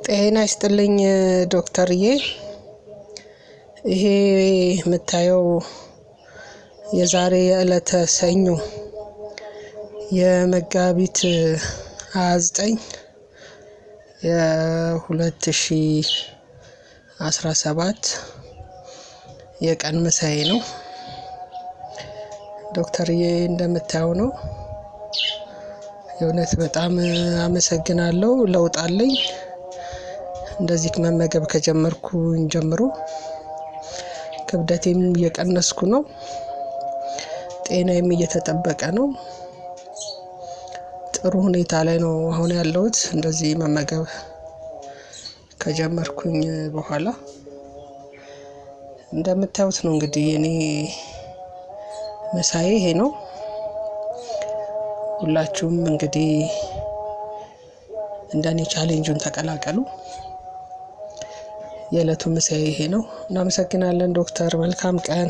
ጤና ይስጥልኝ ዶክተርዬ። ይሄ የምታየው የዛሬ የዕለተ ሰኞ የመጋቢት 29 የ2017 የቀን ምሳዬ ነው። ዶክተርዬ እንደምታየው ነው። የእውነት በጣም አመሰግናለሁ። ለውጥ አለኝ። እንደዚህ መመገብ ከጀመርኩኝ ጀምሮ ክብደቴም እየቀነስኩ ነው። ጤናዬም እየተጠበቀ ነው። ጥሩ ሁኔታ ላይ ነው አሁን ያለሁት። እንደዚህ መመገብ ከጀመርኩኝ በኋላ እንደምታዩት ነው። እንግዲህ እኔ ምሳዬ ይሄ ነው። ሁላችሁም እንግዲህ እንደኔ ቻሌንጁን ተቀላቀሉ። የዕለቱ ምሳዬ ይሄ ነው። እናመሰግናለን ዶክተር። መልካም ቀን።